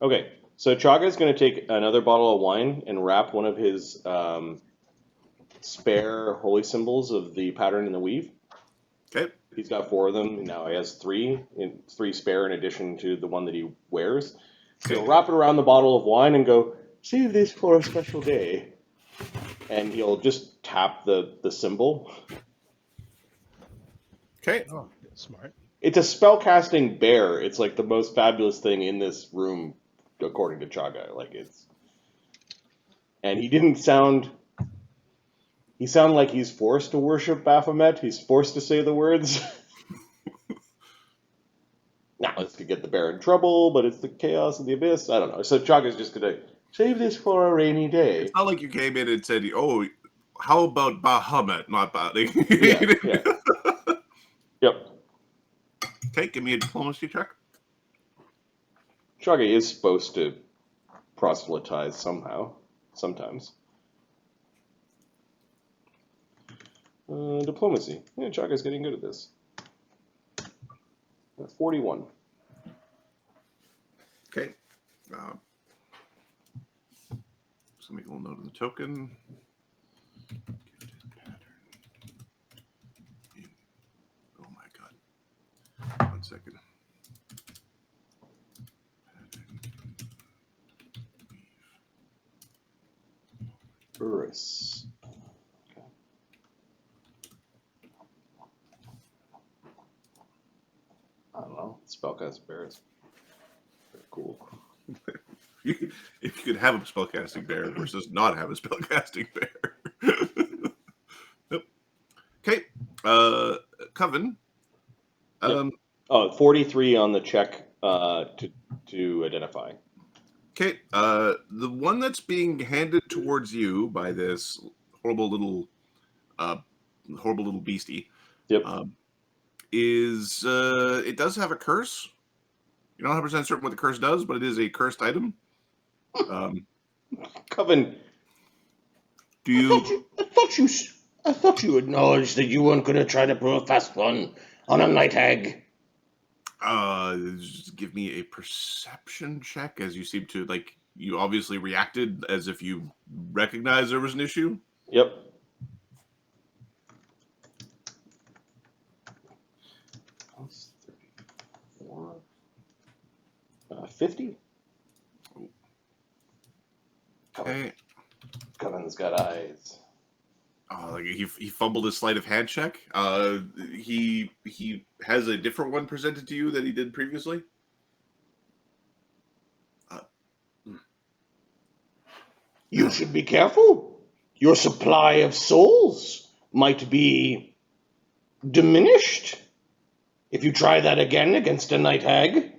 Okay, so Chagga's going to take another bottle of wine and wrap one of his spare holy symbols of the pattern in the weave. Okay. He's got 4 of them. Now he has 3, three spare in addition to the one that he wears. So he'll wrap it around the bottle of wine and go, save this for a special day. And he'll just tap the symbol. Okay. Oh, smart. It's a spellcasting bear. It's like the most fabulous thing in this room, according to Chagga. Like it's, and he didn't sound. He sounded like he's forced to worship Baphomet. He's forced to say the words. Now this could get the bear in trouble, but it's the chaos of the abyss. I don't know. So Chagga's just gonna save this for a rainy day. It's not like you came in and said, "Oh, how about Bahamut?" Not Bali. Yeah. Yep. Okay, give me a diplomacy check. Chagga is supposed to proselytize somehow, sometimes. Diplomacy. Yeah, Chagga's getting good at this. 41. Okay. So make a little note of the token. Oh my god. 1 second. Urus. Okay. I don't know. Spellcast bear is very cool. If you could have a spellcasting bear versus not have a spellcasting bear. Nope. Okay. Coven. Yep. 43 on the check to identify. Okay. The one that's being handed towards you by this horrible little beastie. Yep. Is it does have a curse. You're not 100% certain what the curse does, but it is a cursed item. Coven. Do you? I thought you acknowledged that you weren't going to try to pull a fast one on a night hag. Just give me a perception check, as you seem to you obviously reacted as if you recognized there was an issue. Yep. 34. 50. Okay. Coven's got eyes. He fumbled his sleight of hand check. He has a different one presented to you than he did previously. You should be careful. Your supply of souls might be diminished if you try that again against a night hag.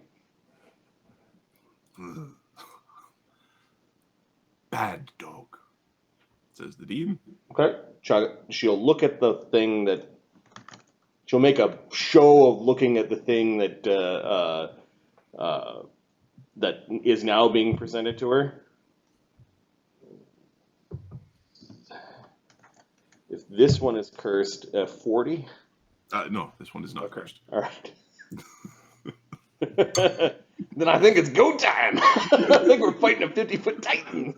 Bad dog, says the dean. Okay. She'll look at the thing that. She'll make a show of looking at the thing that that is now being presented to her. If this one is cursed, 40. No, this one is not cursed. All right. Then I think it's go time. I think we're fighting a 50-foot titan.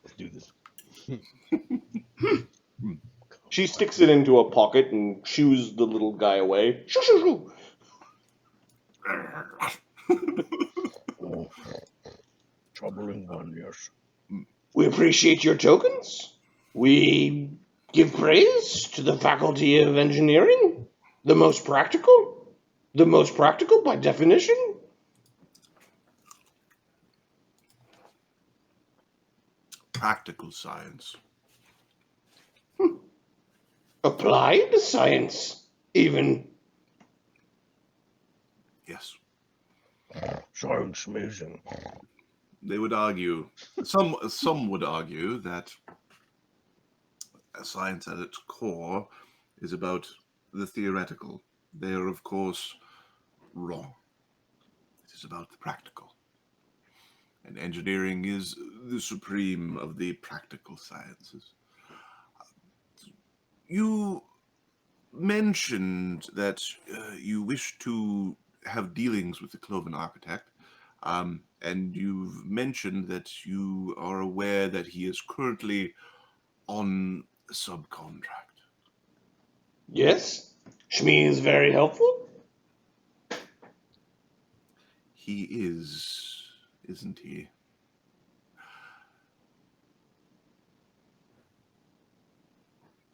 Let's do this. She sticks it into a pocket and shoos the little guy away. Shoo, shoo, shoo. Oh, troubling one, yes. We appreciate your tokens. We give praise to the Faculty of Engineering. The most practical. The most practical by definition. Practical science. Applied science, even. Yes. Sounds amazing. They would argue, some would argue that science at its core is about the theoretical. They are, of course, wrong. It is about the practical. And engineering is the supreme of the practical sciences. You mentioned that you wish to have dealings with the Cloven Architect, and you've mentioned that you are aware that he is currently on subcontract. Yes? Shmi is very helpful? He is, isn't he?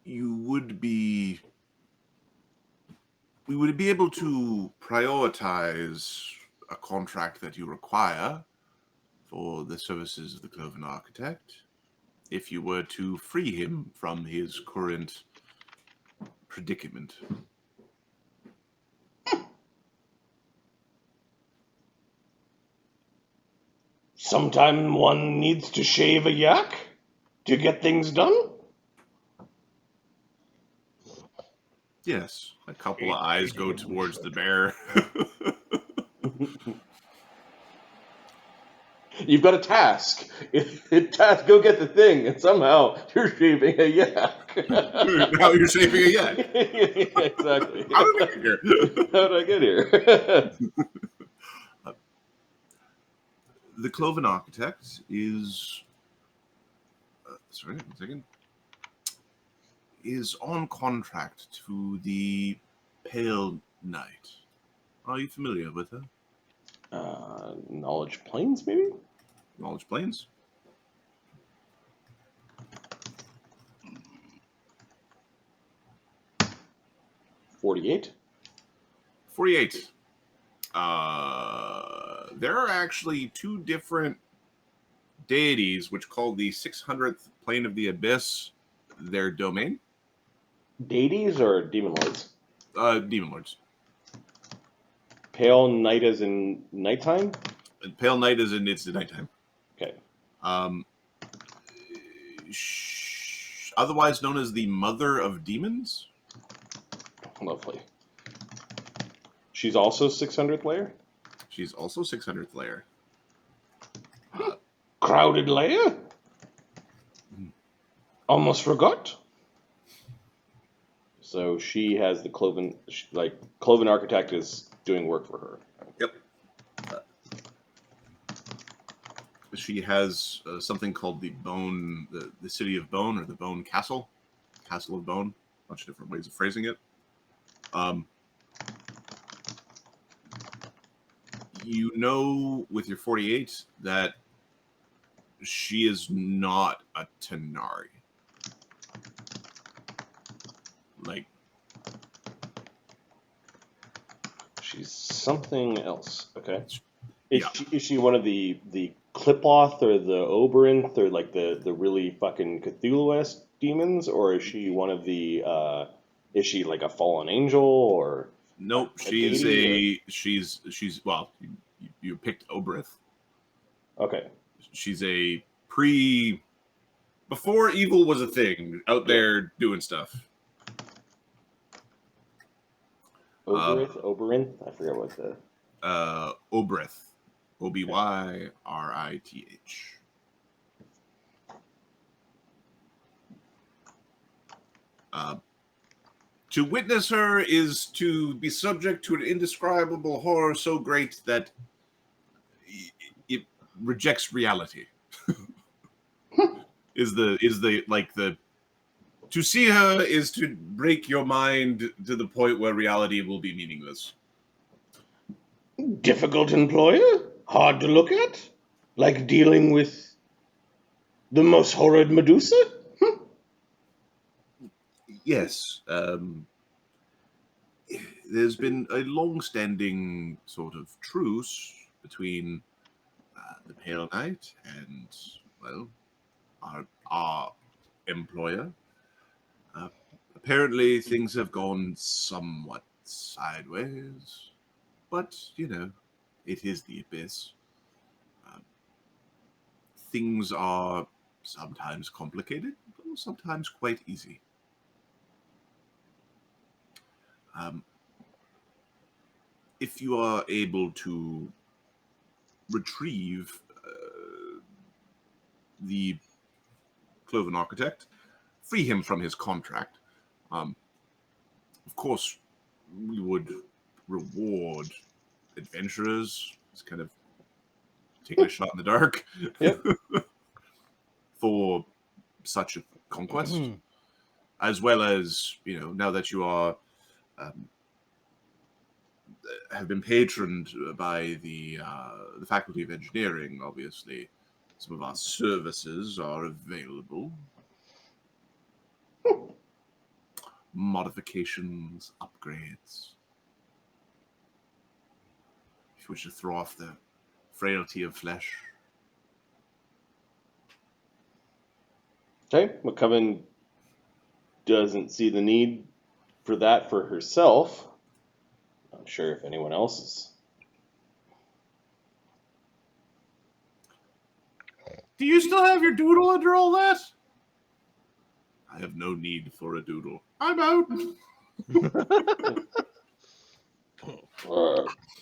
We would be able to prioritize a contract that you require for the services of the Cloven Architect if you were to free him from his current predicament. Sometime one needs to shave a yak to get things done? Yes, a couple of eyes go towards the bear. You've got a task. Task, go get the thing, and somehow you're shaving a yak. Now you're shaving a yak. Yeah, exactly. How did we get here? How did I get here? The Cloven Architect is... sorry, 1 second. Is on contract to the Pale Knight. Are you familiar with her? Knowledge Plains, maybe? Knowledge Plains? 48. 48. There are actually two different deities which call the 600th Plane of the Abyss their domain. Deities or demon lords? Demon Lords. Pale Night as in nighttime? Pale Knight is in its nighttime. Okay. Otherwise known as the Mother of Demons. Lovely. She's also 600th layer? She's also 600th layer. Crowded layer? Almost forgot. So she has the Cloven Architect is doing work for her. Yep. She has something called the Bone, the City of Bone, or the Bone Castle. Castle of Bone. A bunch of different ways of phrasing it. You know with your 48 that she is not a Tanari. Like, She's something else. Okay. Yeah. Is she one of the Clipoth or the Oberonth or like the really fucking Cthulhu-esque demons, or is she one of the is she like a fallen angel or nope, she's well, you picked Oberith. okay. She's a before evil was a thing, out there doing stuff. Oberonth? I forget what the Oberith. Oberith. To witness her is to be subject to an indescribable horror so great that it rejects reality. To see her is to break your mind to the point where reality will be meaningless. Difficult employer? Hard to look at? Like dealing with the most horrid Medusa? Yes. There's been a long-standing sort of truce between the Pale Knight and, well, our employer. Apparently, things have gone somewhat sideways, but, you know, it is the Abyss. Things are sometimes complicated, but sometimes quite easy. If you are able to retrieve the Cloven Architect, free him from his contract, of course, we would reward adventurers, just kind of taking a shot in the dark. Yep. For such a conquest, as well as, you know, now that you are have been patroned by the Faculty of Engineering, obviously, some of our services are available. Modifications, upgrades. If you wish to throw off the frailty of flesh. Okay, McCoven doesn't see the need for that for herself. Not sure if anyone else is. Do you still have your doodle under all that? I have no need for a doodle. I'm out.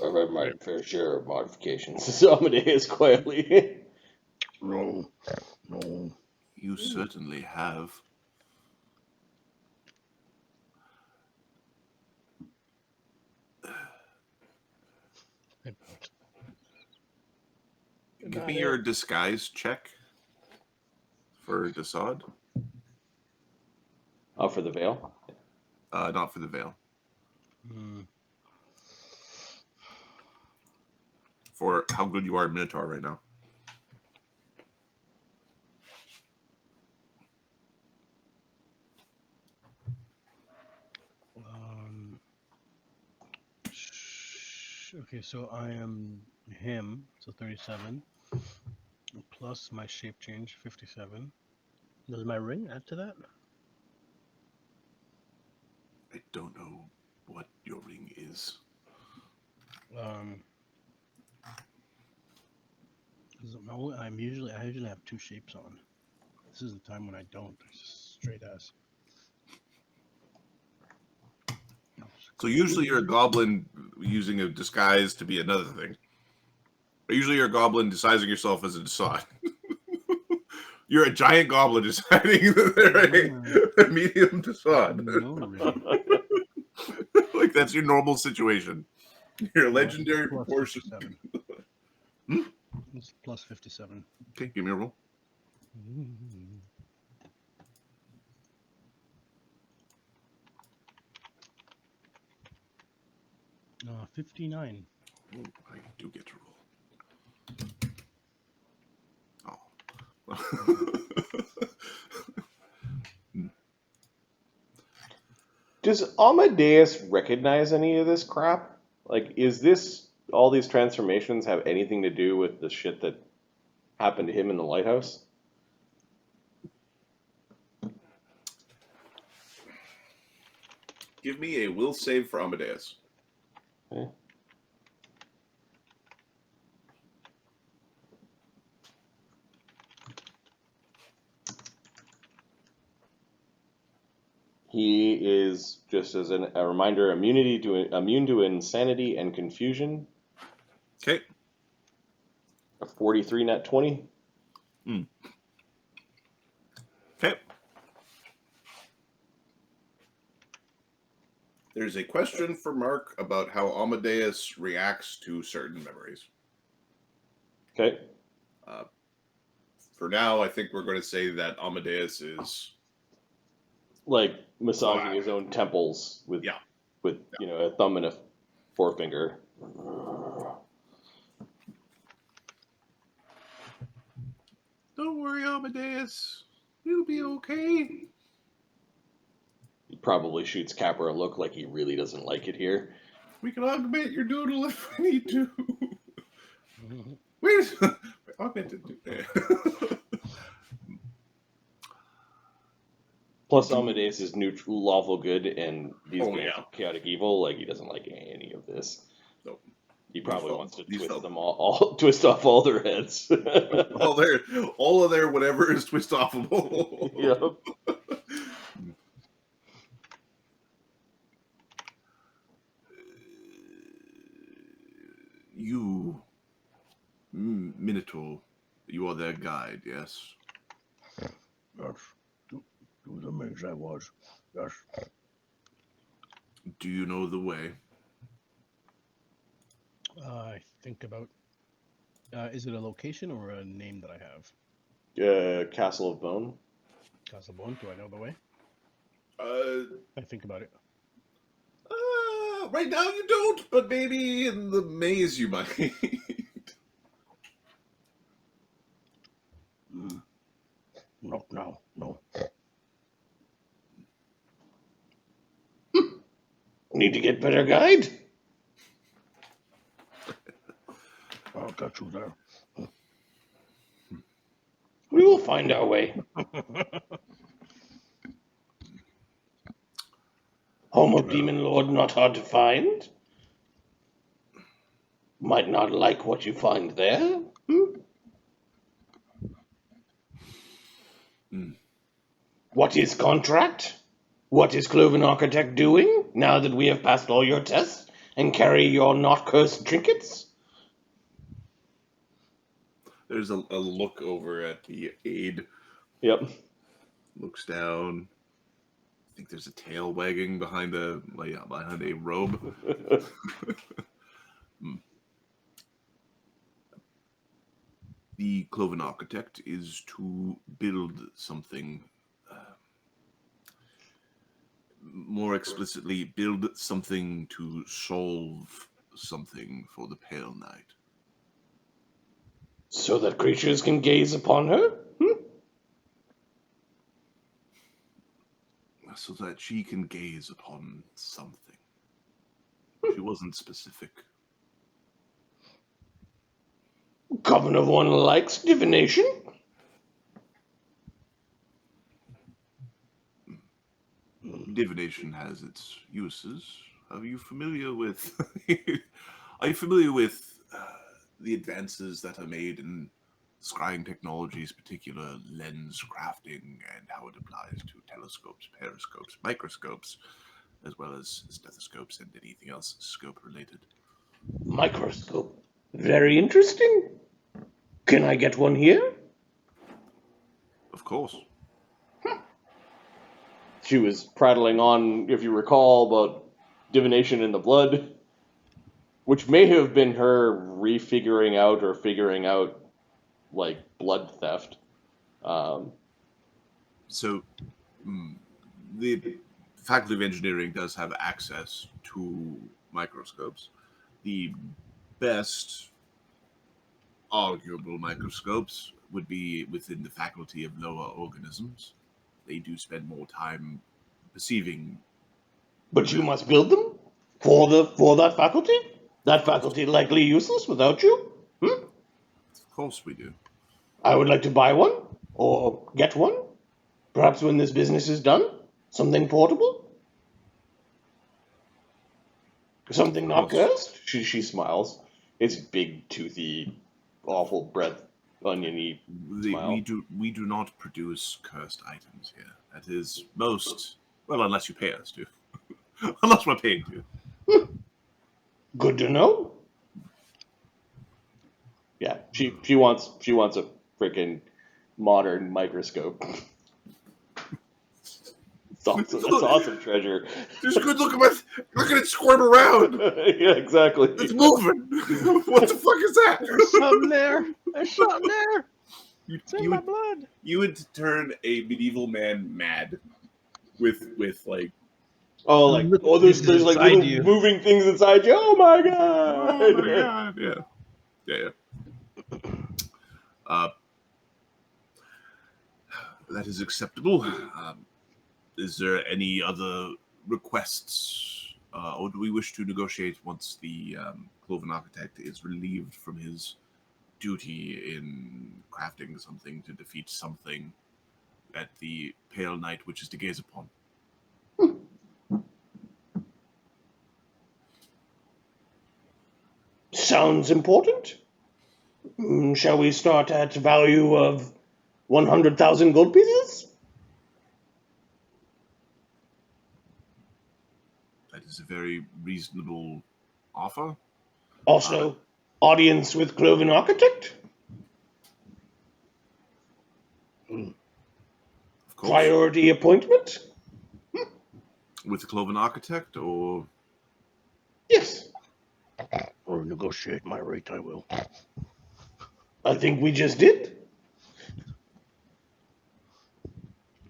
I've had my fair share of modifications. So Amadeus quietly. No. You certainly have. Give me your disguise check for Dassod. Oh, for the veil? Not for the veil. For how good you are at Minotaur right now. Okay, so I am him, so 37, plus my shape change, 57. Does my ring add to that? I don't know what your ring is. 'Cause I usually have two shapes on. This is the time when I don't. It's just straight ass. So usually you're a goblin using a disguise to be another thing. Or usually you're a goblin disguising yourself as a Dassod. You're a giant goblin deciding that they're a medium Dassod. No, really. Like that's your normal situation. You're a legendary Plus proportion. 57. It's plus 57. Okay, give me a roll. 59. Oh, I do get to roll. Oh. Does Amadeus recognize any of this crap? Like, is this, all these transformations have anything to do with the shit that happened to him in the lighthouse? Give me a will save for Amadeus. Okay. He is, just as a reminder, immune to insanity and confusion. Okay. A 43 net 20. Okay. There's a question for Mark about how Amadeus reacts to certain memories. Okay. For now, I think we're going to say that Amadeus is Like massaging his own temples with you know, a thumb and a forefinger. Don't worry, Amadeus. You'll be okay. He probably shoots Capra a look like he really doesn't like it here. We can augment your doodle if we need to. Wait, augmented. Plus, Amadeus is neutral, lawful good, and these Oh, guys yeah. are chaotic evil. Like, he doesn't like any of this. Nope. He probably wants to These twist fellas. them all twist off all their heads. all of their whatever is twist offable. Yep. You, Minotaur, you are their guide, yes? Yes. To the maze I was. Yes. Do you know the way? I think about. Is it a location or a name that I have? Castle of Bone. Casabon, do I know the way? Uh, I think about it. right now you don't, but maybe in the maze you might. No, no, no. Need to get better guide? I'll get you there. We will find our way. Home of Demon Lord not hard to find. Might not like what you find there. What is contract? What is Cloven Architect doing now that we have passed all your tests and carry your not cursed trinkets? There's a look over at the aide. Yep. Looks down. I think there's a tail wagging behind a robe. The Cloven Architect is to build something. More explicitly, build something to solve something for the Pale Knight. So that creatures can gaze upon her? So that she can gaze upon something. She wasn't specific. Coven-of-One likes divination. Divination has its uses. Are you familiar with? Are you familiar with the advances that are made in scrying technologies, particular lens crafting, and how it applies to telescopes, periscopes, microscopes, as well as stethoscopes and anything else scope related? Microscope. Very interesting. Can I get one here? Of course. She was prattling on, if you recall, about divination in the blood, which may have been her figuring out, like, blood theft. So, the Faculty of Engineering does have access to microscopes. The best arguable microscopes would be within the Faculty of Lower Organisms. They do spend more time perceiving. But you must build them for that faculty? That faculty likely useless without you? Of course we do. I would like to buy one, or get one. Perhaps when this business is done. Something portable? Something not cursed? She smiles. It's big, toothy, awful breath, oniony smile. We do not produce cursed items here. That is most, well, unless you pay us to. Unless we're paying to. Good to know. Yeah, she wants a freaking modern microscope. It's awesome treasure. Just good look at it squirm around. Yeah, exactly. It's moving. What the fuck is that? There's something there. There's something there. It's in my blood. You would turn a medieval man mad with like. Oh, like there's like little moving things inside you. Oh my god! Oh my god! Yeah. That is acceptable. Is there any other requests, or do we wish to negotiate once the Cloven Architect is relieved from his duty in crafting something to defeat something at the Pale Knight, which is to gaze upon? Sounds important. Shall we start at value of 100,000 gold pieces? That is a very reasonable offer. Also, audience with Cloven Architect? Of course. Priority appointment? With the Cloven Architect, or? Yes. Or negotiate my rate, I will. I think we just did.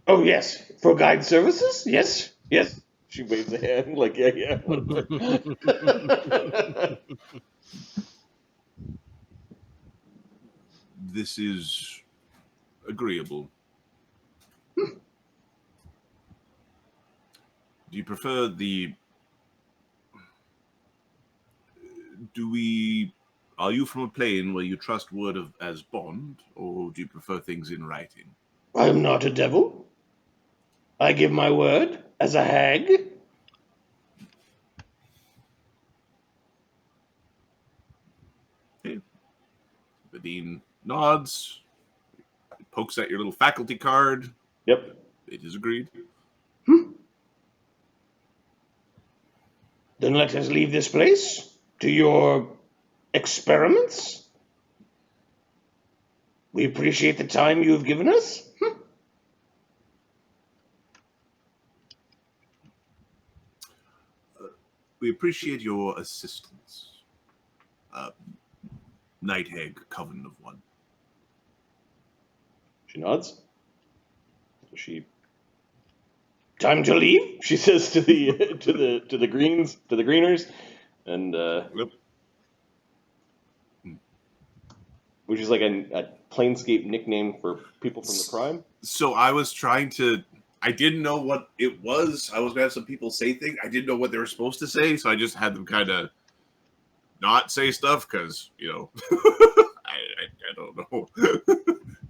Oh, yes. For guide services? Yes. Yes. She waves a hand like, yeah, whatever. This is agreeable. Do you prefer the... Are you from a plane where you trust word as bond, or do you prefer things in writing? I am not a devil. I give my word as a hag. Okay. The dean nods, pokes at your little faculty card. Yep. It is agreed. Then let us leave this place to your experiments. We appreciate the time you have given us. We appreciate your assistance. Night Hag, Coven-of-One. She nods. She Time to leave? she says to the to the greeners, and Yep. which is like a Planescape nickname for people from the crime. So I was trying to... I didn't know what it was. I was going to have some people say things. I didn't know what they were supposed to say, so I just had them kind of not say stuff because, I don't know.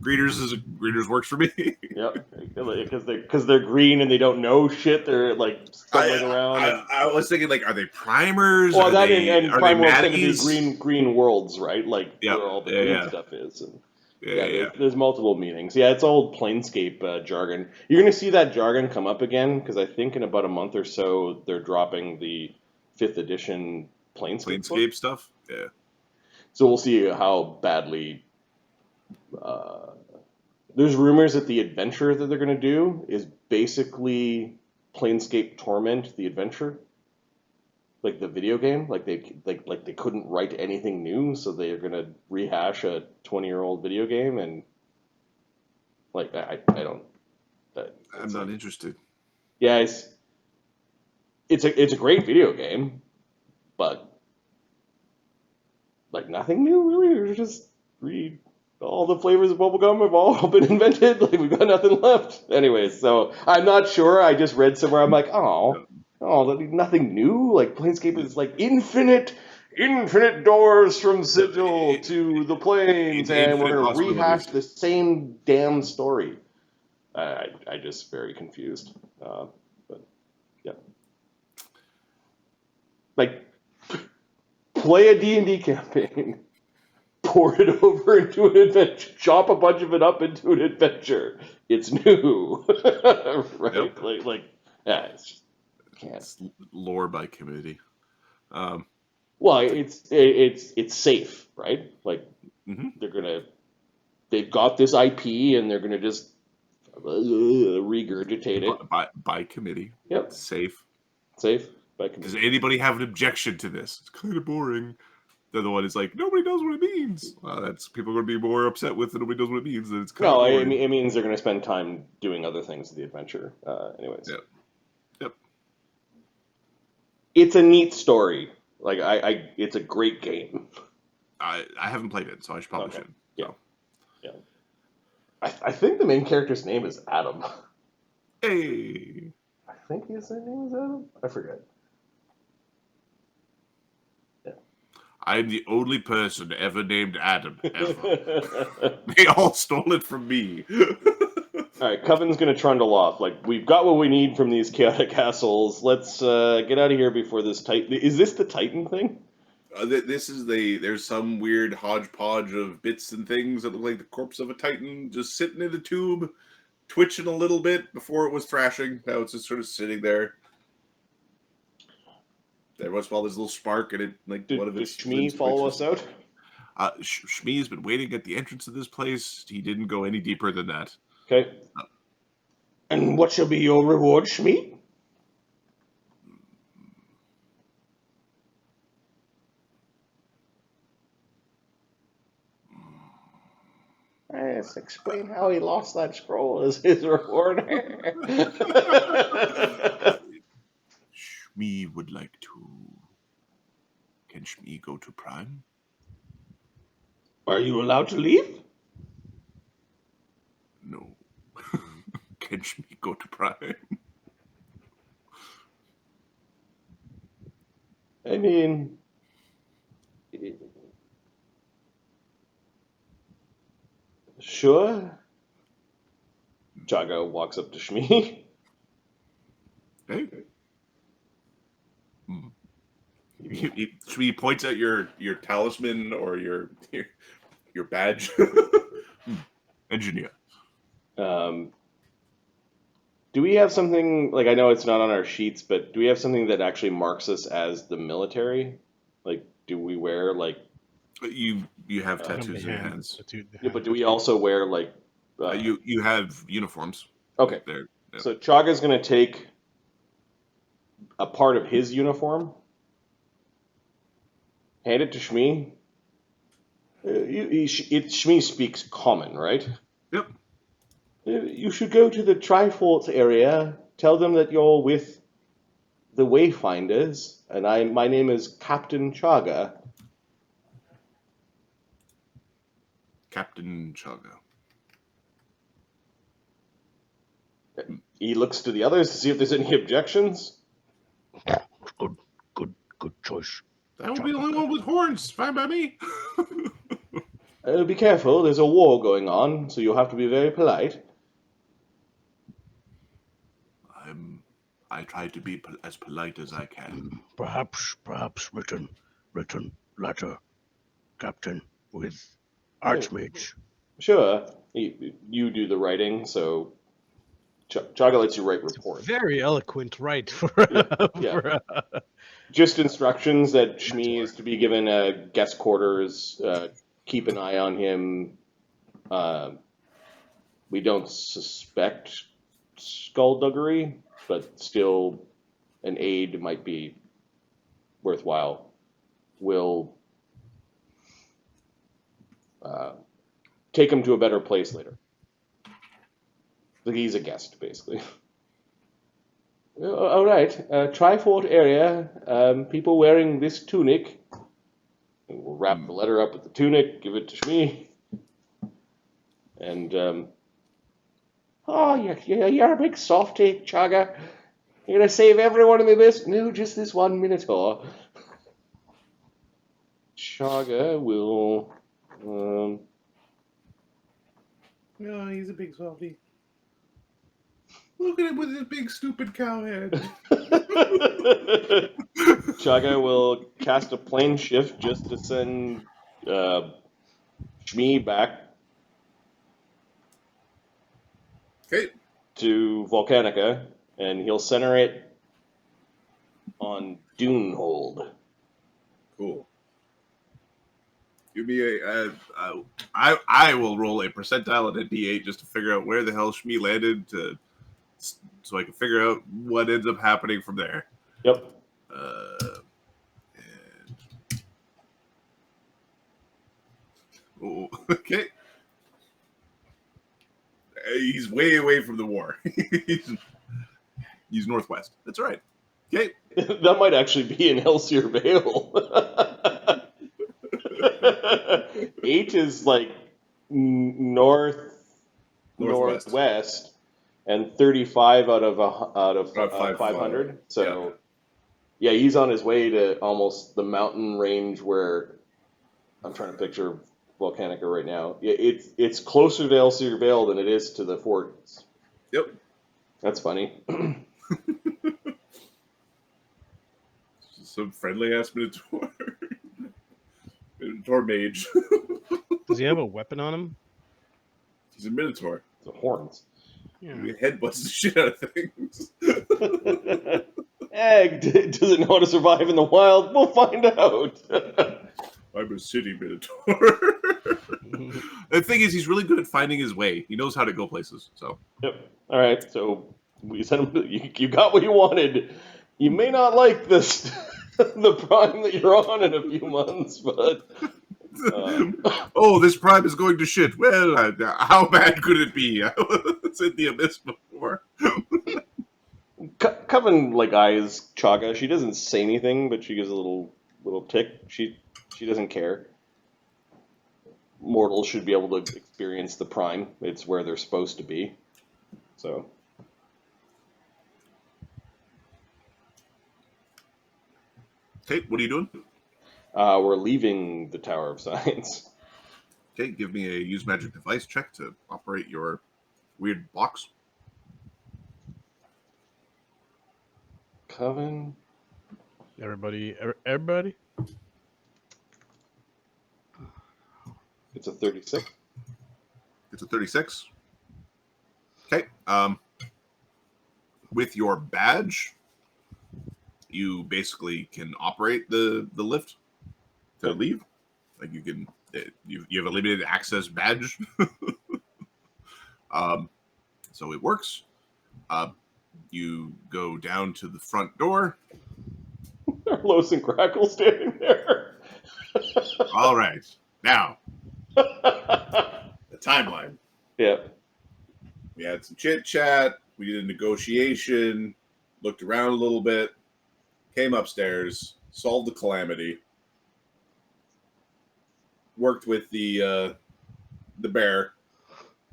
Greeters works for me. Yep, because they're green and they don't know shit. They're like stumbling around. I was thinking, like, are they primers? Well, are that they, and are Prime they Worlds tend to be Maddies? green worlds, right? Like Yep. where all the Yeah, green yeah. stuff is. And Yeah. there's multiple meanings. Yeah, it's old Planescape jargon. You're gonna see that jargon come up again because I think in about a month or so they're dropping the 5th edition Planescape book. Planescape stuff? Yeah. So we'll see how badly. There's rumors that the adventure that they're going to do is basically Planescape Torment, the adventure, like the video game. Like they couldn't write anything new, so they're going to rehash a 20-year-old video game, and like I don't. I'm not interested. Yeah, it's a great video game, but like nothing new really. Or just read. All the flavors of bubblegum have all been invented. Like, we've got nothing left. Anyways, so I'm not sure. I just read somewhere. I'm like, nothing new. Like, Planescape is like infinite doors from Sigil to the plains, and we're Infinite going to rehash possibilities. the same damn story. I just very confused. But, yeah. Like, play a D&D campaign. Pour it over into an adventure. Chop a bunch of it up into an adventure. It's new, right? Yep. Like, yeah, it's just can't. It's lore by committee. Well, it's safe, right? Like Mhm. they've got this IP and they're gonna just regurgitate it. By committee. Yep, Safe. safe by Does committee. anybody have an objection to this? It's kind of boring. The other one is like, nobody knows what it means. That's people are going to be more upset with that nobody knows what it means. That it's kind No, of boring. it means they're gonna spend time doing other things in the adventure. Anyways. Yep. It's a neat story. Like it's a great game. I haven't played it, so I should probably Okay. should. Yeah. So. Yeah. I think the main character's name is Adam. Hey. I think his name is Adam. I forget. Yeah. I'm the only person ever named Adam ever. They all stole it from me. All right, Coven's gonna trundle off. Like, we've got what we need from these chaotic assholes. Let's get out of here before this Titan. Is this the Titan thing? This is there's some weird hodgepodge of bits and things that look like the corpse of a Titan just sitting in the tube, twitching a little bit before it was thrashing. Now it's just sort of sitting there. Every once in a while there's a little spark and it, like, Did one of its Shmi limbs follow twitches. us out? Shmi's been waiting at the entrance of this place. He didn't go any deeper than that. Okay. And what shall be your reward, Shmi? Yes, explain how he lost that scroll as his reward. Shmi would like to. Can Shmi go to Prime? Are you allowed to leave? No. Can Shmi go to Prime? I mean, sure. Chagga walks up to Shmi. Hey. Shmi points at your talisman or your badge. Engineer. Do we have something, like, I know it's not on our sheets, but do we have something that actually marks us as the military? Like, do we wear, like... You have tattoos in your hands. Yeah, but do we also wear, like... You have uniforms. Okay. There. Yeah. So Chagga's going to take a part of his uniform, hand it to Shmi. Shmi speaks common, right? Yep. You should go to the Triforce area. Tell them that you're with the Wayfinders, and my name is Captain Chagga. Captain Chagga. He looks to the others to see if there's any objections. Good choice. That will be the only one with horns. Fine by me. Be careful, there's a war going on, so you'll have to be very polite. I try to be as polite as I can. Perhaps written letter, Captain, with Archmage. Sure, you do the writing, so Chagga lets you write report. Very eloquent, right? Yeah. Just instructions that Shmi is to be given guest quarters, keep an eye on him. We don't suspect skullduggery, but still an aid might be worthwhile. We'll take him to a better place later. He's a guest, basically. All right, Trifort area, people wearing this tunic. We'll wrap the letter up with the tunic, give it to Shmi. And, you're a big softy, Chagga. You're going to save everyone in the list? No, just this one Minotaur. Chagga will... No, he's a big softy. Look at him with his big stupid cow head. Chagga will cast a plane shift just to send Shmi back to Volcanica, and he'll center it on Dunehold. Cool. Give me I will roll a percentile at a D8 just to figure out where the hell Shmi landed so I can figure out what ends up happening from there. Yep. Okay. He's way away from the war. He's northwest. That's right. Okay. That might actually be in Helsier Vale. 8 is like northwest, and 35 out of 500. So yeah, he's on his way to almost the mountain range where I'm trying to picture Volcanica right now. It's closer to Helsier Vale than it is to the forts. Yep. That's funny. Some friendly ass Minotaur. Minotaur mage. Does he have a weapon on him? He's a Minotaur. The horns. Yeah. He headbutts the shit out of things. Does it know how to survive in the wild? We'll find out. I'm a city Minotaur. The thing is, he's really good at finding his way. He knows how to go places. So. Yep. All right. So we sent him. You got what you wanted. You may not like this, the prime that you're on in a few months, but Oh, this prime is going to shit. Well, how bad could it be? I was in the abyss before. Coven eyes Chagga. She doesn't say anything, but she gives a little tick. She doesn't care. Mortals should be able to experience the prime. It's where they're supposed to be. So. Okay, what are you doing? We're leaving the Tower of Science. Okay, give me a use magic device check to operate your weird box. Coven. Everybody. It's a 36. It's a 36. Okay. With your badge, you basically can operate the lift to leave. Like you can, you have a limited access badge. So it works. You go down to the front door. Lloes and Grakkel standing there. All right. Now, the timeline. Yep. We had some chit chat. We did a negotiation. Looked around a little bit. Came upstairs. Solved the calamity. Worked with the bear.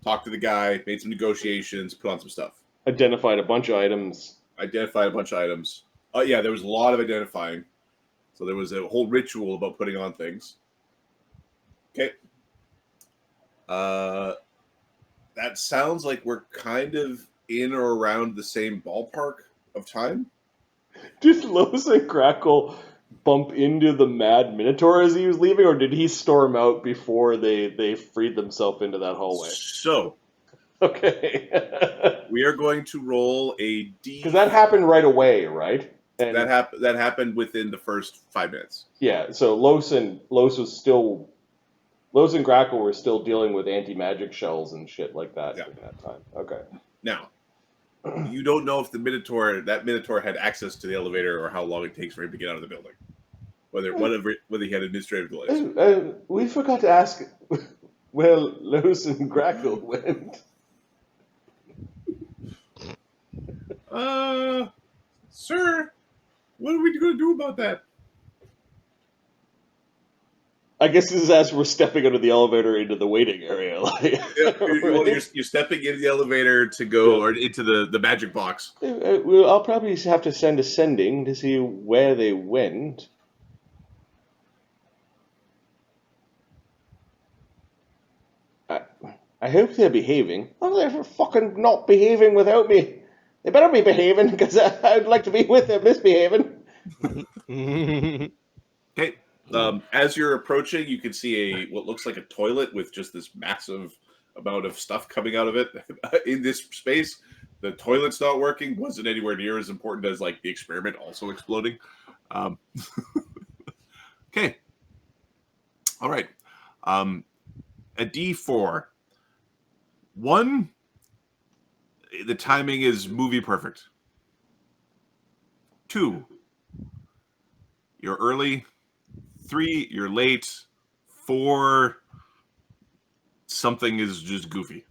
Talked to the guy. Made some negotiations. Put on some stuff. Identified a bunch of items. Oh yeah, there was a lot of identifying. So there was a whole ritual about putting on things. Okay. That sounds like we're kind of in or around the same ballpark of time. Did Lloes and Grakkel bump into the mad minotaur as he was leaving, or did he storm out before they freed themselves into that hallway? So, okay. we are going to roll a D. Because that happened right away, right? And that happened within the first 5 minutes. Yeah, so Lloes and Grakkel were still dealing with anti-magic shells and shit like that during that time. Okay. Now, you don't know if that Minotaur had access to the elevator or how long it takes for him to get out of the building. Whether he had administrative delays. We forgot to ask where Lloes and Grakkel went. Sir, what are we going to do about that? I guess this is as we're stepping out of the elevator into the waiting area. You're stepping into the elevator to go or into the magic box. I'll probably have to send a sending to see where they went. I hope they're behaving. Oh, they're fucking not behaving without me. They better be behaving, because I'd like to be with them misbehaving. Okay. As you're approaching, you can see what looks like a toilet with just this massive amount of stuff coming out of it in this space. The toilet's not working. Wasn't anywhere near as important as the experiment also exploding. Okay. All right. A D4. 1, the timing is movie perfect. 2, you're early. 3, you're late. 4, something is just goofy.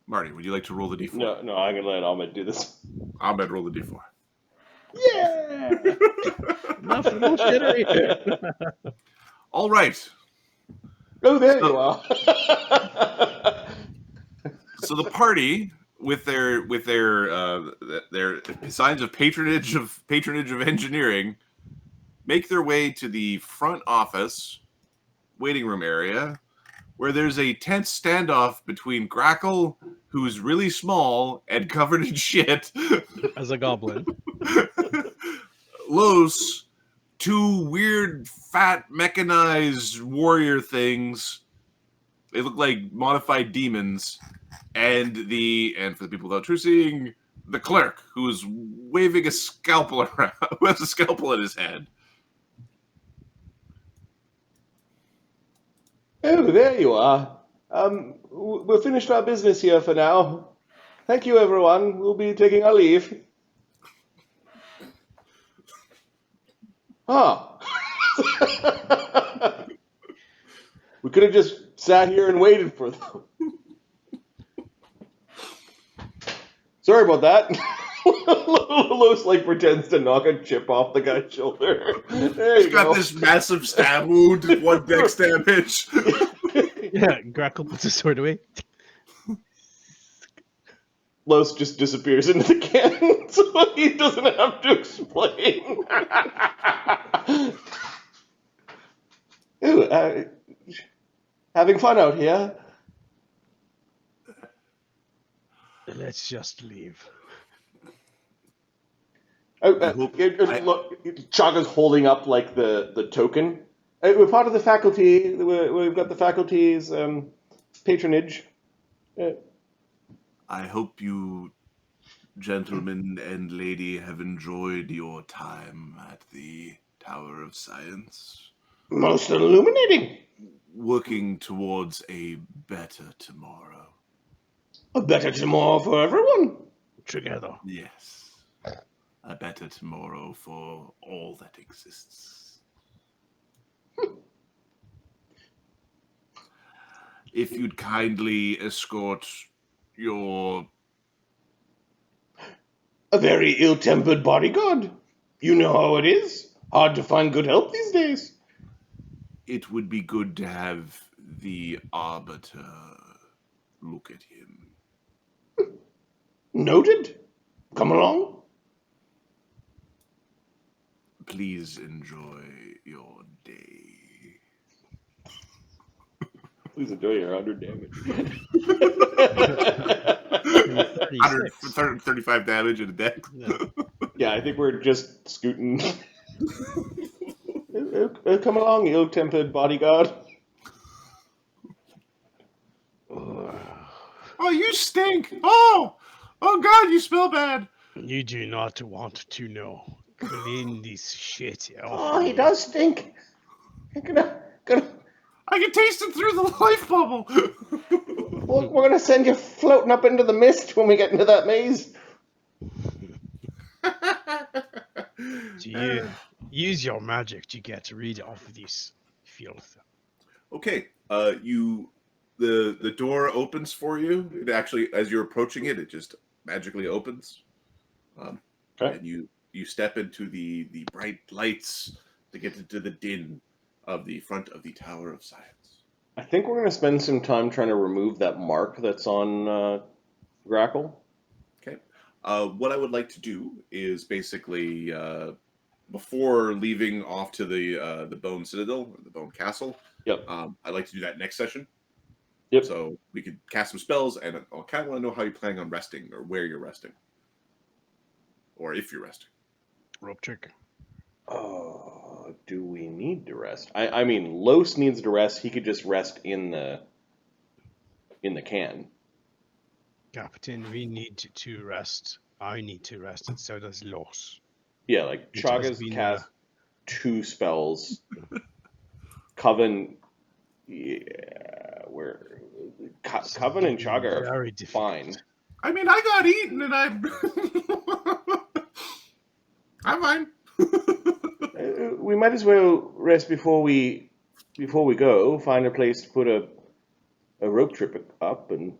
Marty, would you like to roll the D4? No, I'm gonna let Ahmed do this. Ahmed, roll the D4. Yeah. Nothing bullshit. All right. Oh, there you are. So the party, with their signs of patronage of engineering, make their way to the front office waiting room area, where there's a tense standoff between Grakkel, who's really small and covered in shit, As a goblin. Lloes, 2 weird, fat, mechanized warrior things. They look like modified demons. And for the people without true seeing, the clerk, who's waving a scalpel around, who has a scalpel in his hand. Oh, there you are. We've finished our business here for now. Thank you, everyone. We'll be taking our leave. Ah. We could have just sat here and waited for them. Sorry about that. Los like pretends to knock a chip off the guy's shoulder. There He's you got go. this massive stab wound, 1 dex damage. Yeah, Grakkel puts his sword away. Los just disappears into the can, so he doesn't have to explain. Ooh, having fun out here. Let's just leave. Look, Chagga's holding up like the token. We're part of the faculty. We've got the faculty's patronage. I hope you, gentlemen and lady, have enjoyed your time at the Tower of Science. Most illuminating. Working towards a better tomorrow. A better tomorrow for everyone. Together. Yes. A better tomorrow for all that exists. If you'd kindly escort your... A very ill-tempered bodyguard. You know how it is. Hard to find good help these days. It would be good to have the Arbiter look at him. Noted. Come along. Please enjoy your day. Please enjoy your 100 damage. 135 damage in a deck. Yeah, I think we're just scooting. Come along, ill-tempered bodyguard. Oh, you stink! Oh God, you smell bad. You do not want to know. Clean this shit off. Oh, he does stink. Gonna, I can taste it through the life bubble. we're gonna send you floating up into the mist when we get into that maze. Use your magic to get rid of this filth. Okay, the door opens for you. It actually, as you're approaching it, it just magically opens. Okay. And you step into the bright lights to get into the din of the front of the Tower of Science. I think we're going to spend some time trying to remove that mark that's on Grakkel. Okay. What I would like to do is basically, before leaving off to the Bone Citadel, or the Bone Castle, Yep. I'd like to do that next session. Yep. So we could cast some spells, and I kind of want to know how you're planning on resting, or where you're resting. Or if you're resting. Rope trick. Do we need to rest? I mean, Los needs to rest. He could just rest in the can. Captain, we need to rest. I need to rest, and so does Los. Yeah, like It Chagga's has been, cast 2 spells. Coven, yeah, Coven and Chagga are Very difficult. fine. I mean, I got eaten, and I'm fine. We might as well rest before we go. Find a place to put a rope trip up, and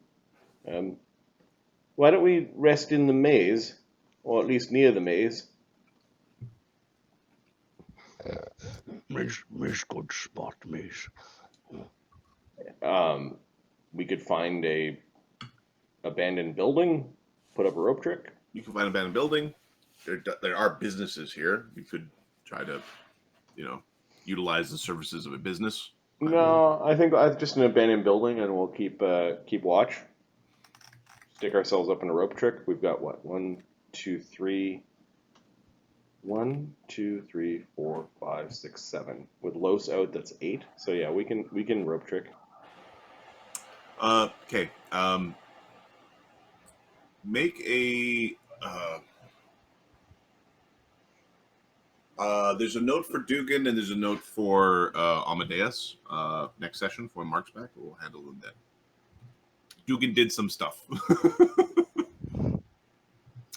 why don't we rest in the maze, or at least near the maze? Maze good spot, maze. We could find a abandoned building, put up a rope trick. You can find an abandoned building. There are businesses here. You could try to, utilize the services of a business. No, I think just an abandoned building, and we'll keep watch. Stick ourselves up in a rope trick. We've got what? 1, 2, 3. 1, 2, 3, 4, 5, 6, 7. With Los out, that's 8. So yeah, we can rope trick. Okay. Make a. There's a note for Dugan and there's a note for Amadeus. Next session for Mark's back. We'll handle them then. Dugan did some stuff.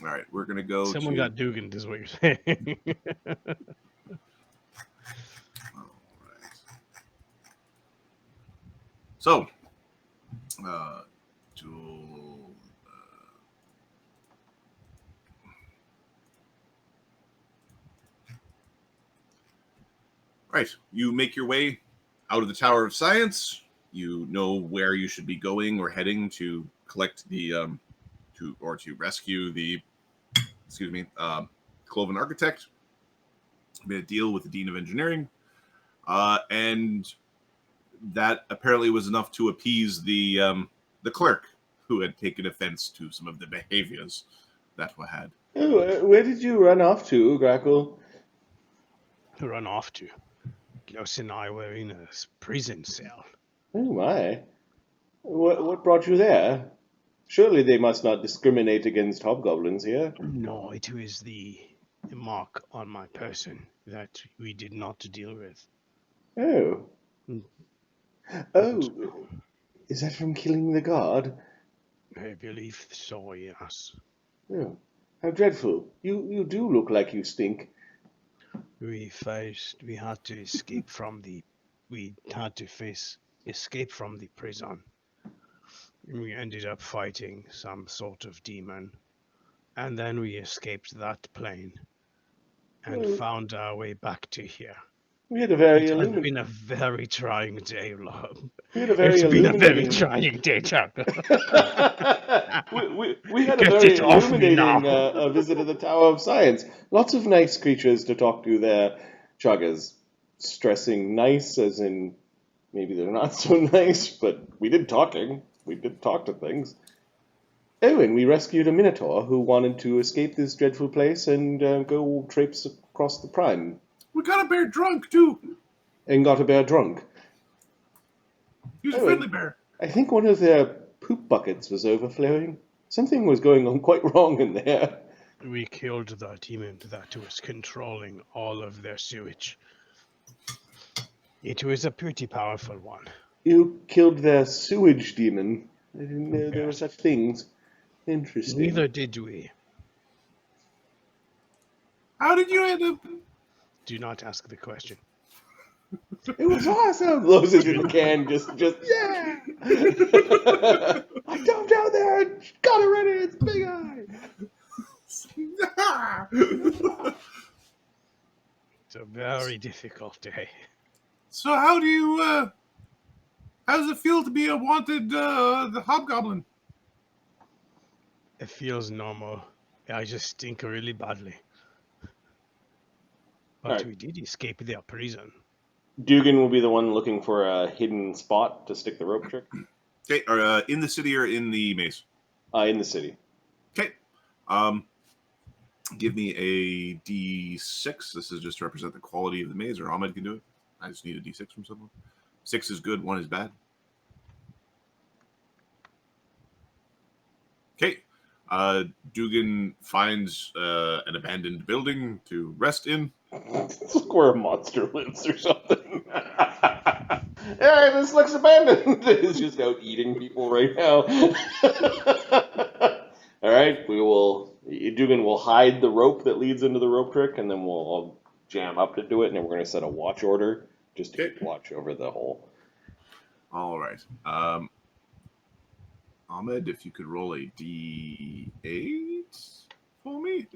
All right, we're gonna go. Someone got Dugan, is what you're saying. So, to right, you make your way out of the Tower of Science. You know where you should be going or heading to collect the to rescue the Cloven Architect. Made a deal with the Dean of Engineering, and that apparently was enough to appease the clerk, who had taken offense to some of the behaviors that were had. Oh, where did you run off to, Grakkel? Run off to. Lloes and I were in a prison cell. Oh my. What brought you there? Surely they must not discriminate against hobgoblins here. No, it was the mark on my person that we did not deal with. Oh. Mm. Oh. Is that from killing the guard? I believe so, yes. Oh. How dreadful. You do look like you stink. We had to escape from the prison. We ended up fighting some sort of demon, and then we escaped that plane and found our way back to here. We had a very It has illuminating. been a very trying day, love. We had a very It's been a very illuminating. trying day, Chagga. we had a Get very it off me illuminating now. visit to the Tower of Science. Lots of nice creatures to talk to there. Chagga's stressing nice, as in maybe they're not so nice, but we did talking. We did talk to things. Oh, and we rescued a Minotaur who wanted to escape this dreadful place and go traipse across the Prime, We got a bear drunk too. and got a bear drunk. He was a Oh, friendly bear. I think one of their poop buckets was overflowing. Something was going on quite wrong in there. We killed the demon that was controlling all of their sewage. It was a pretty powerful one. You killed their sewage demon. I didn't know there were Yes. such things. Interesting. Neither did we. How did you end up? Do not ask the question. It was awesome. Blows it in the can, just yeah. I jumped out there and got it ready. It's Big Eye. It's a very difficult day. So how do you? How does it feel to be a wanted the hobgoblin? It feels normal. I just stink really badly. But Alright. we did escape their prison. Dugan will be the one looking for a hidden spot to stick the rope trick. Okay, in the city or in the maze? In the city. Okay. Give me a D6. This is just to represent the quality of the maze, or Ahmed can do it. I just need a D6 from someone. 6 is good, 1 is bad. Okay. Dugan finds an abandoned building to rest in. It's like where a monster lives or something. Hey, this looks abandoned. It's just out eating people right now. All right, Dugan will hide the rope that leads into the rope trick, and then we'll all jam up to do it, and then we're going to set a watch order just to keep watch over the hole. All right. Ahmed, if you could roll a D8 for me.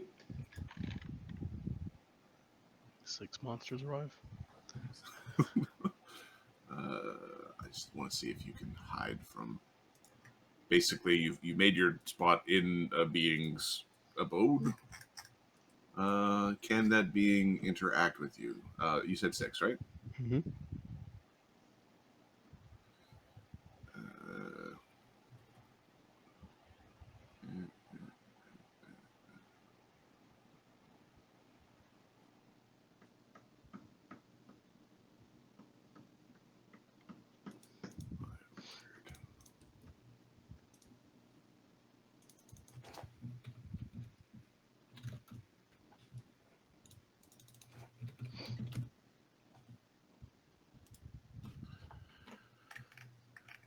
6 monsters arrive. I just want to see if you can hide from. Basically, you made your spot in a being's abode. Can that being interact with you? You said 6, right? Mm-hmm.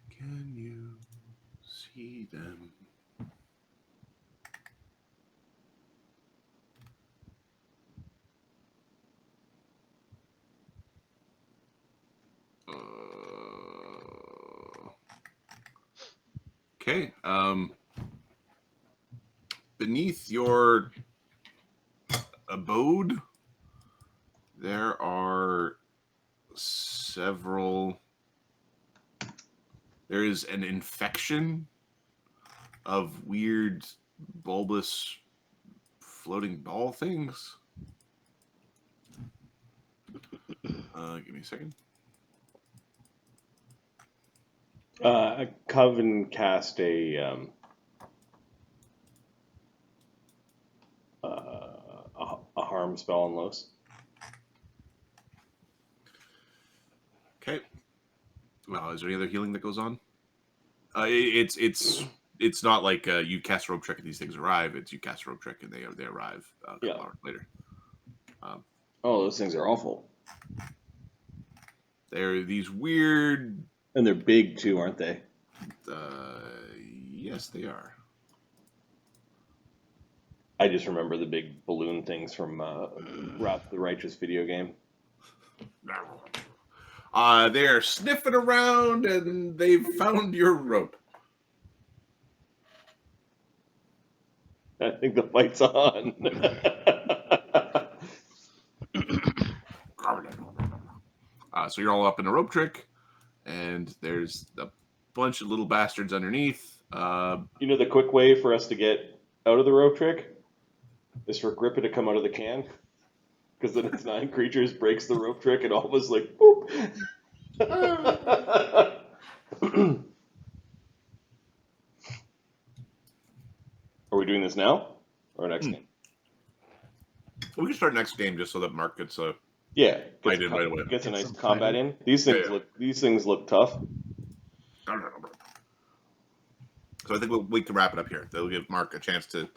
Can you see them? Okay. Beneath your abode, there are several. There is an infection of weird, bulbous, floating ball things. Give me a second. Coven cast a harm spell on Los. Okay. Well, is there any other healing that goes on? It's not like you cast a rope trick and these things arrive. It's you cast a rope trick and they arrive a couple hours later. Oh, those things are awful. They're these weird. And they're big too, aren't they? Yes, they are. I just remember the big balloon things from Wrath of the Righteous video game. They're sniffing around and they've found your rope. I think the fight's on. So you're all up in a rope trick, and there's a bunch of little bastards underneath. You know the quick way for us to get out of the rope trick is for Grippa to come out of the can. Because then it's 9 creatures, breaks the rope trick, and all of us like, boop. Are we doing this now? Or next game? We can start next game just so that Mark gets a Yeah, right away. Gets a nice some combat fighting. in. These things look tough. So I think we can wrap it up here. That'll give Mark a chance to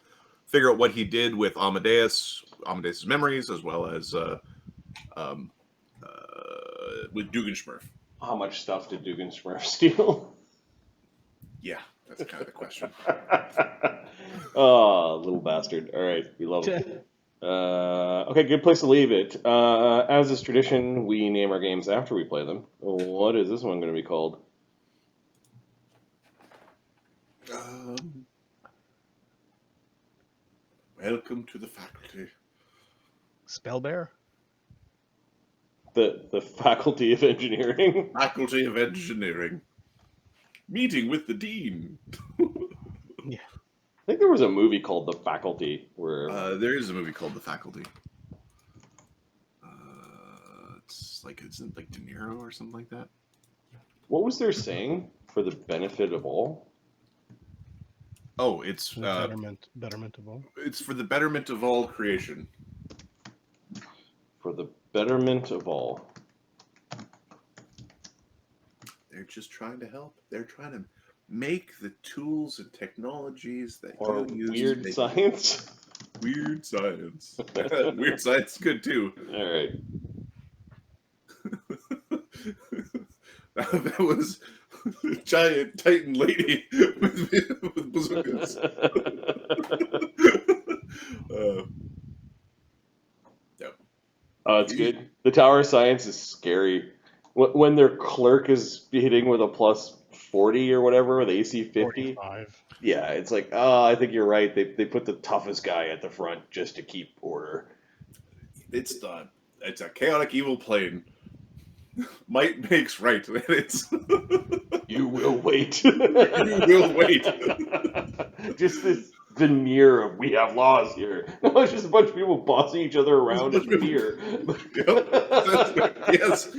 figure out what he did with Amadeus, Amadeus's memories, as well as with Dugganschmirph. How much stuff did Dugganschmirph steal? Yeah, that's kind of the question. Oh, little bastard. All right, we love it. Okay, good place to leave it. As is tradition, we name our games after we play them. What is this one going to be called? Welcome to the faculty. Spellbear? The Faculty of Engineering. Faculty of Engineering. Meeting with the dean. I think there was a movie called The Faculty where There is a movie called The Faculty. Isn't it like De Niro or something like that? what was their saying for the benefit of all? Oh, it's Betterment of all. it's for the betterment of all creation. For the betterment of all. They're just trying to help. They're trying to make the tools and technologies that Or you use. weird to make science. Weird science. Weird science is good too. All right. That was a giant Titan lady with bazookas. Yep. Oh, it's good. The Tower of Science is scary. When their clerk is hitting with a plus 40 or whatever with AC 50. 45. Yeah, it's like, oh, I think you're right. They put the toughest guy at the front just to keep order. It's a chaotic evil plane. Might makes right. It's You will wait. you will wait. Just this veneer of we have laws here. No, it's just a bunch of people bossing each other around in fear. Yes.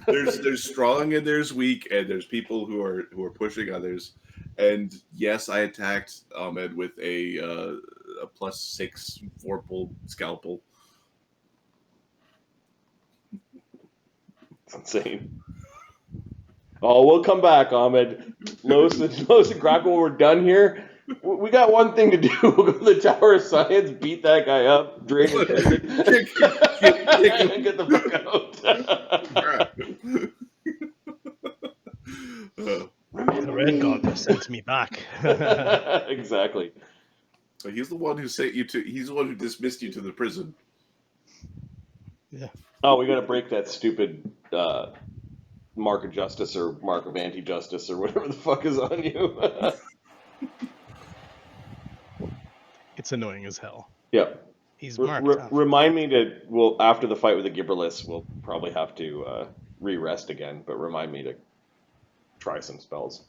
There's strong and there's weak, and there's people who are pushing others. And yes, I attacked Ahmed with a +6 4-pull scalpel. It's insane. Oh, we'll come back, Ahmed. Lloes and Grakkel, we're done here. We got one thing to do. We'll go to the Tower of Science, beat that guy up, drain his ticket, and get the fuck out. The Red God sent me back. Exactly. So he's the one who sent you to. He's the one who dismissed you to the prison. Yeah. Oh, we gotta break that stupid mark of justice or mark of anti-justice or whatever the fuck is on you. That's annoying as hell. Yep. He's marked up. Remind me to, well, after the fight with the Gibberless, we'll probably have to re-rest again, but remind me to try some spells.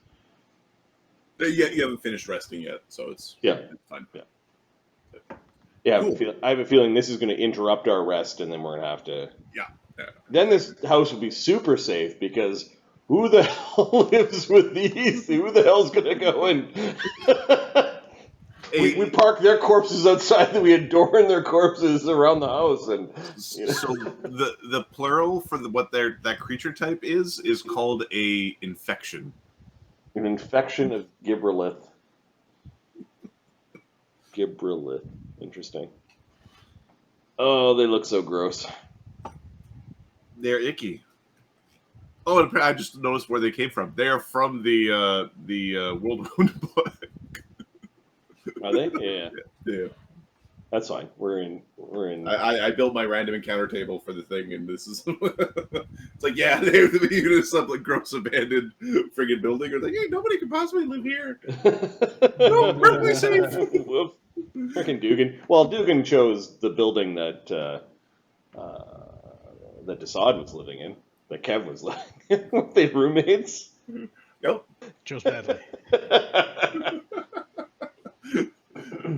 Yeah, you haven't finished resting yet, so it's fine. Yeah, Cool. I have a feeling this is going to interrupt our rest, and then we're going to have to... Yeah. Then this house will be super safe, because who the hell lives with these? Who the hell's going to go and... we park their corpses outside, and we adorn their corpses around the house, and... You know. So the plural for that creature type is called a infection. An infection of Gibberlith. Gibberlith. Interesting. Oh, they look so gross. They're icky. Oh, and I just noticed where they came from. They are from the World Wound book. Are they? Yeah. Yeah. That's fine. We're in. I built my random encounter table for the thing, and this is it's like, yeah, they're in some like gross abandoned friggin' building. Or like, hey, nobody could possibly live here. No, perfectly safe. Whoop. Frickin' Duggan. Well, Duggan chose the building that that Dassod was living in, that Kev was living in. Were they roommates? Yep. Chose badly.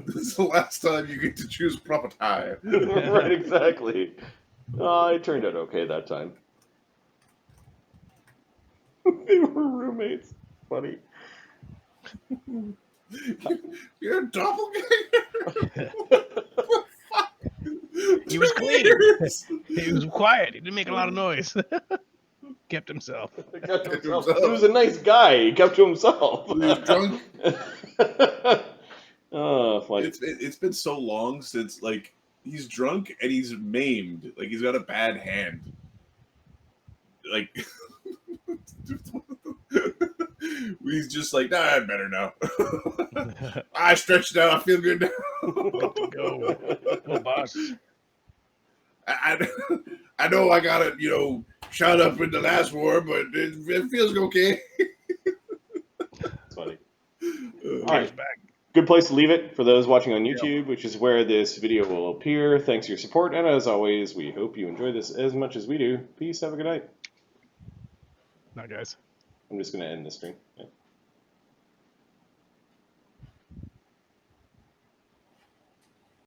This is the last time you get to choose property. Right, exactly. It turned out okay that time. They were roommates. Funny. You're a doppelganger? He was clean. He was quiet. He didn't make a lot of noise. Kept himself. He was a nice guy. He kept to himself. He was drunk. Oh, funny. It's been so long since, like, he's drunk and he's maimed. Like, he's got a bad hand. Like, he's just like, nah, I'm better now. I stretched out. I feel good now. Go, boss. I know I got it, shot up in the last war, but it feels okay. It's funny. All right. Back. Good place to leave it for those watching on YouTube, which is where this video will appear. Thanks for your support, and as always, we hope you enjoy this as much as we do. Peace. Have a good night. Night, guys. I'm just going to end the stream. Yeah.